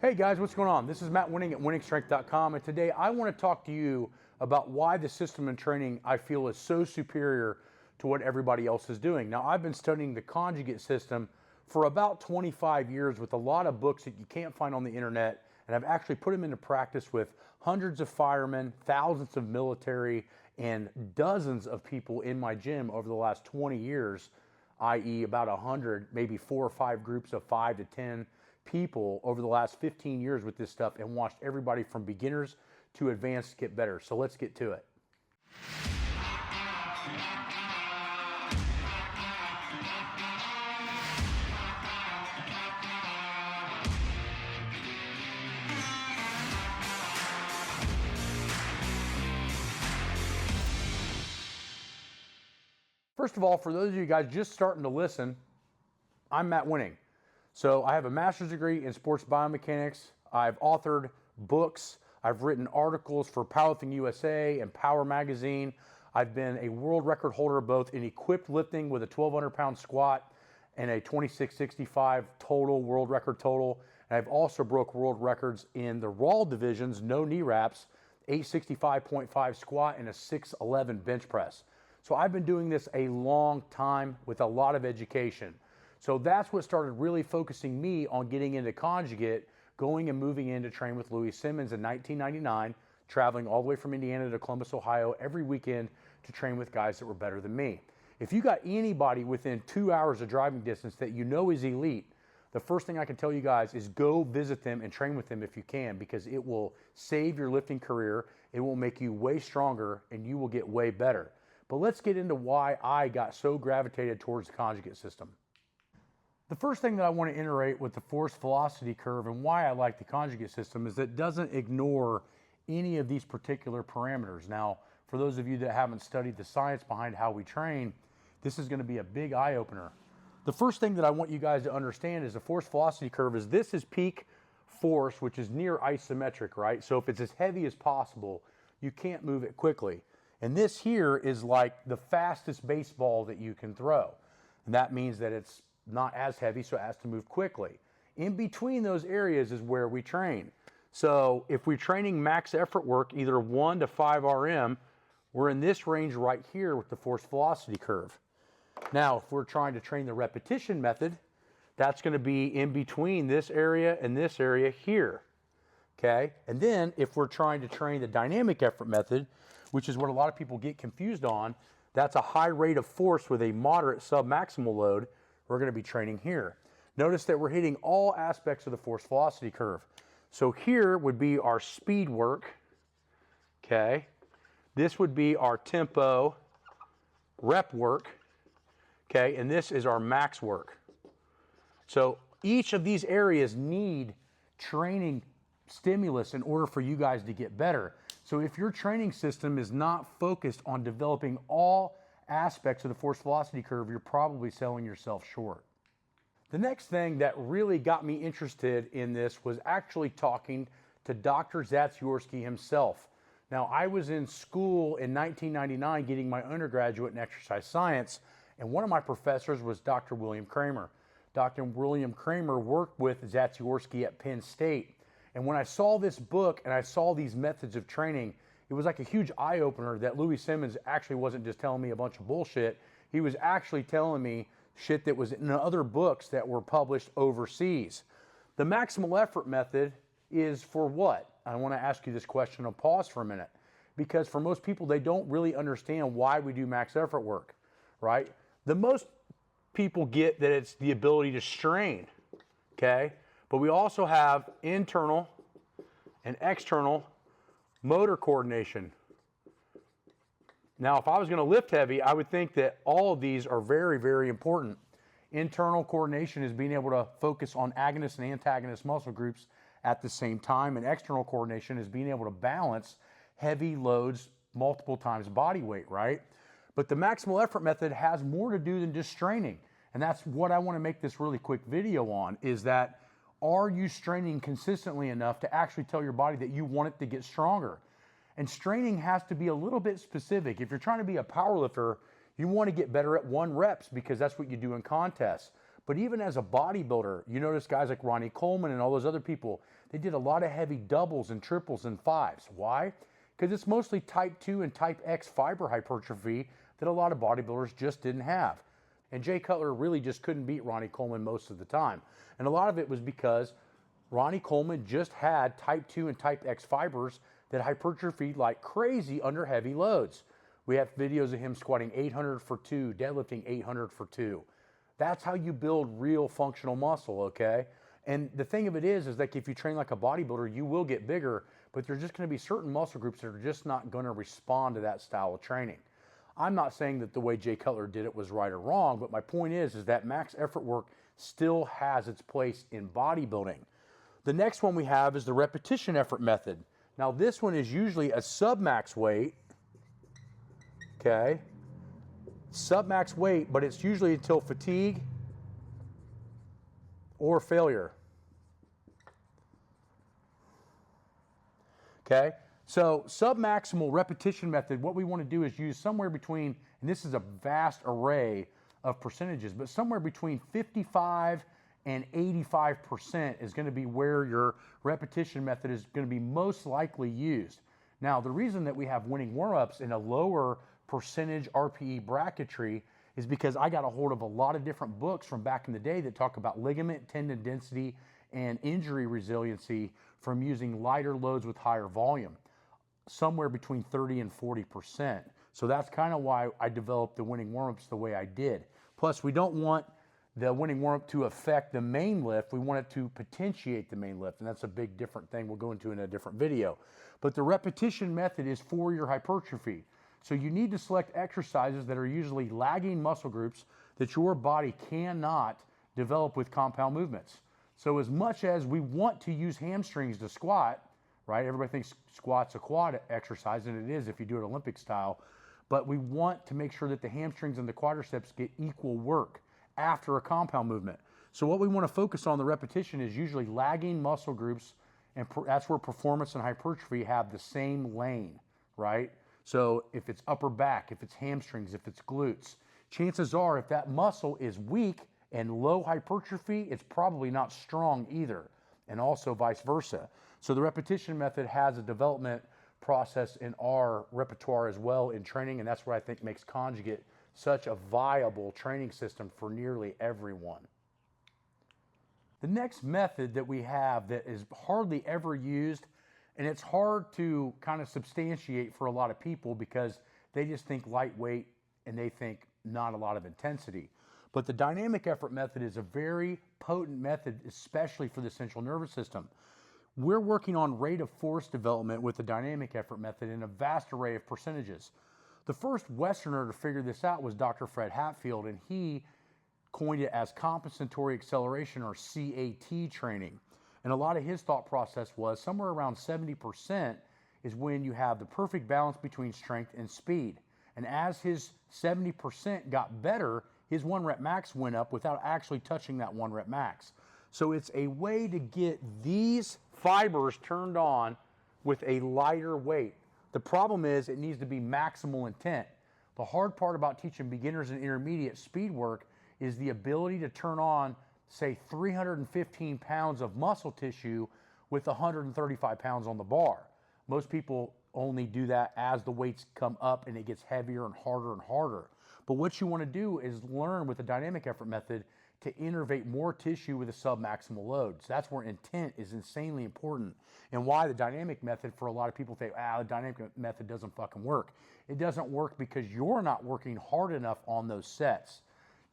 Hey guys, what's going on? This is Matt Wenning at winningstrength.com, and today I want to talk to you about why the system and training I feel is so superior to what everybody else is doing. Now, I've been studying the conjugate system for about 25 years with a lot of books that you can't find on the internet, and I've actually put them into practice with hundreds of firemen, thousands of military, and dozens of people in my gym over the last 20 years, i.e. about 100, maybe 4 or 5 groups of 5 to 10 people over the last 15 years with this stuff, and watched everybody from beginners to advanced get better. So let's get to it. First of all, for those of you guys just starting to listen, I'm Matt Wenning. So I have a master's degree in sports biomechanics. I've authored books. I've written articles for Powerlifting USA and Power Magazine. I've been a world record holder both in equipped lifting with a 1,200 pound squat and a 2665 total, world record total. And I've also broke world records in the raw divisions, no knee wraps, 865.5 squat and a 611 bench press. So I've been doing this a long time with a lot of education. So that's what started really focusing me on getting into conjugate, going and moving in to train with Louis Simmons in 1999, traveling all the way from Indiana to Columbus, Ohio every weekend to train with guys that were better than me. If you got anybody within 2 hours of driving distance that you know is elite, the first thing I can tell you guys is go visit them and train with them if you can, because it will save your lifting career, it will make you way stronger, and you will get way better. But let's get into why I got so gravitated towards the conjugate system. The first thing that I want to iterate with the force velocity curve and why I like the conjugate system is that it doesn't ignore any of these particular parameters. Now, for those of you that haven't studied the science behind how we train, this is going to be a big eye-opener. The first thing that I want you guys to understand is the force velocity curve is this is peak force, which is near isometric, right? So if it's as heavy as possible, you can't move it quickly. And this here is like the fastest baseball that you can throw. And that means that it's not as heavy, so it has to move quickly. In between those areas is where we train. So if we're training max effort work, either 1 to 5 RM, we're in this range right here with the force velocity curve. Now, if we're trying to train the repetition method, that's going to be in between this area and this area here. Okay? And then if we're trying to train the dynamic effort method, which is what a lot of people get confused on, that's a high rate of force with a moderate sub-maximal load. We're going to be training here. Notice that we're hitting all aspects of the force velocity curve. So here would be our speed work, okay? This would be our tempo rep work, okay? And this is our max work. So each of these areas need training stimulus in order for you guys to get better. So if your training system is not focused on developing all aspects of the force velocity curve, you're probably selling yourself short. The next thing that really got me interested in this was actually talking to Dr. Zatsiorsky himself. Now, I was in school in 1999 getting my undergraduate in exercise science, and one of my professors was Dr. William Kramer. Dr. William Kramer worked with Zatsiorsky at Penn State, and when I saw this book and I saw these methods of training, it was like a huge eye-opener that Louis Simmons actually wasn't just telling me a bunch of bullshit. He was actually telling me shit that was in other books that were published overseas. The maximal effort method is for what? I want to ask you this question and pause for a minute. Because for most people, they don't really understand why we do max effort work, right? The most people get that it's the ability to strain, okay? But we also have internal and external motor coordination. Now, if I was going to lift heavy, I would think that all of these are very, very important. Internal coordination is being able to focus on agonist and antagonist muscle groups at the same time, and external coordination is being able to balance heavy loads multiple times body weight, right? But the maximal effort method has more to do than just straining, and that's what I want to make this really quick video on, is that are you straining consistently enough to actually tell your body that you want it to get stronger? And straining has to be a little bit specific. If you're trying to be a powerlifter, you want to get better at 1 reps because that's what you do in contests. But even as a bodybuilder, you notice guys like Ronnie Coleman and all those other people, they did a lot of heavy doubles and triples and fives. Why? Because it's mostly type 2 and type X fiber hypertrophy that a lot of bodybuilders just didn't have. And Jay Cutler really just couldn't beat Ronnie Coleman most of the time. And a lot of it was because Ronnie Coleman just had type 2 and type X fibers that hypertrophied like crazy under heavy loads. We have videos of him squatting 800 for 2, deadlifting 800 for 2. That's how you build real functional muscle, okay? And the thing of it is that if you train like a bodybuilder, you will get bigger, but there's just going to be certain muscle groups that are just not going to respond to that style of training. I'm not saying that the way Jay Cutler did it was right or wrong, but my point is that max effort work still has its place in bodybuilding. The next one we have is the repetition effort method. Now this one is usually a sub-max weight, okay? Sub-max weight, but it's usually until fatigue or failure. Okay, so sub-maximal repetition method, what we want to do is use somewhere between, and this is a vast array of percentages, but somewhere between 55 and 85% is going to be where your repetition method is going to be most likely used. Now, the reason that we have winning warm-ups in a lower percentage RPE bracketry is because I got a hold of a lot of different books from back in the day that talk about ligament, tendon density, and injury resiliency from using lighter loads with higher volume, somewhere between 30 and 40%. So that's kind of why I developed the winning warm-ups the way I did. Plus, we don't want the winning warm-up to affect the main lift. We want it to potentiate the main lift, and that's a big different thing we'll go into in a different video. But the repetition method is for your hypertrophy. So you need to select exercises that are usually lagging muscle groups that your body cannot develop with compound movements. So as much as we want to use hamstrings to squat, right? Everybody thinks squat's a quad exercise, and it is if you do it Olympic style. But we want to make sure that the hamstrings and the quadriceps get equal work after a compound movement. So what we want to focus on the repetition is usually lagging muscle groups, and that's where performance and hypertrophy have the same lane, right? So if it's upper back, if it's hamstrings, if it's glutes, chances are if that muscle is weak and low hypertrophy, it's probably not strong either, and also vice versa. So the repetition method has a development process in our repertoire as well in training, and that's what I think makes Conjugate such a viable training system for nearly everyone. The next method that we have that is hardly ever used, and it's hard to kind of substantiate for a lot of people because they just think lightweight and they think not a lot of intensity. But the dynamic effort method is a very potent method, especially for the central nervous system. We're working on rate of force development with the dynamic effort method in a vast array of percentages. The first Westerner to figure this out was Dr. Fred Hatfield, and he coined it as compensatory acceleration, or CAT training. And a lot of his thought process was somewhere around 70% is when you have the perfect balance between strength and speed. And as his 70% got better, his 1 rep max went up without actually touching that 1 rep max. So it's a way to get these fibers turned on with a lighter weight. The problem is it needs to be maximal intent. The hard part about teaching beginners and intermediate speed work is the ability to turn on, say, 315 pounds of muscle tissue with 135 pounds on the bar. Most people only do that as the weights come up and it gets heavier and harder. But what you want to do is learn with the dynamic effort method to innervate more tissue with a sub-maximal load. So that's where intent is insanely important, and why the dynamic method, for a lot of people think, the dynamic method doesn't fucking work. It doesn't work because you're not working hard enough on those sets.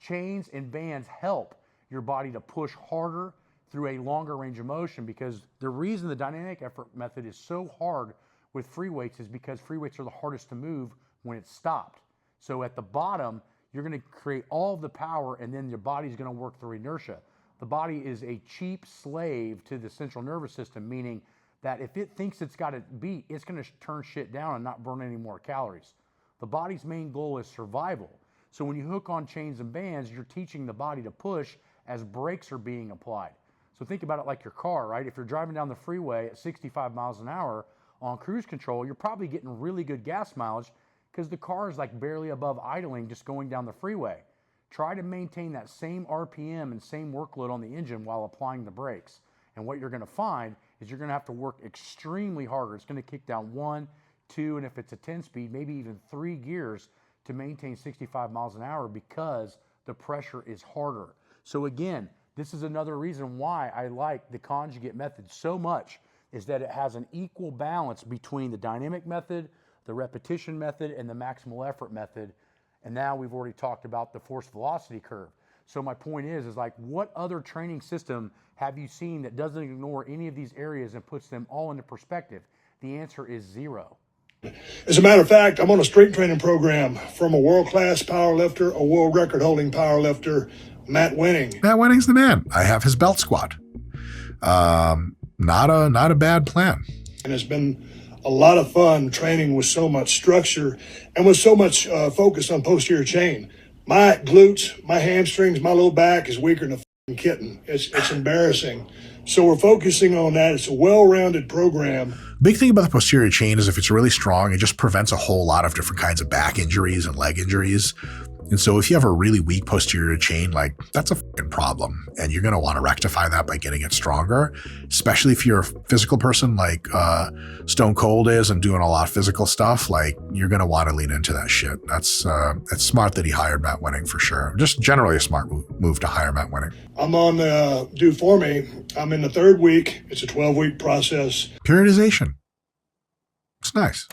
Chains and bands help your body to push harder through a longer range of motion, because the reason the dynamic effort method is so hard with free weights is because free weights are the hardest to move when it's stopped. So at the bottom, you're going to create all of the power, and then your body's going to work through inertia. The body is a cheap slave to the central nervous system, meaning that if it thinks it's got it beat, it's going to turn shit down and not burn any more calories. The body's main goal is survival. So when you hook on chains and bands, you're teaching the body to push as brakes are being applied. So think about it like your car, right? If you're driving down the freeway at 65 miles an hour on cruise control, you're probably getting really good gas mileage because the car is like barely above idling, just going down the freeway. Try to maintain that same RPM and same workload on the engine while applying the brakes. And what you're going to find is you're going to have to work extremely harder. It's going to kick down 1, 2, and if it's a 10-speed, maybe even 3 gears to maintain 65 miles an hour because the pressure is harder. So again, this is another reason why I like the conjugate method so much, is that it has an equal balance between the dynamic method, the repetition method, and the maximal effort method. And now we've already talked about the force velocity curve. So my point is like, what other training system have you seen that doesn't ignore any of these areas and puts them all into perspective? The answer is 0. As a matter of fact, I'm on a strength training program from a world-class powerlifter, a world record-holding powerlifter, Matt Wenning. Matt Wenning's the man. I have his belt squad. Not a bad plan. And it's been a lot of fun training with so much structure and with so much focus on posterior chain. My glutes, my hamstrings, my low back is weaker than a f***ing kitten. It's embarrassing. So we're focusing on that. It's a well-rounded program. Big thing about the posterior chain is if it's really strong, it just prevents a whole lot of different kinds of back injuries and leg injuries. And so if you have a really weak posterior chain, like that's a fucking problem. And you're going to want to rectify that by getting it stronger, especially if you're a physical person like Stone Cold is and doing a lot of physical stuff. Like you're going to want to lean into that shit. That's it's smart that he hired Matt Wenning for sure. Just generally a smart move to hire Matt Wenning. I'm on Do For Me. I'm in the 3rd week. It's a 12-week process. Periodization. It's nice.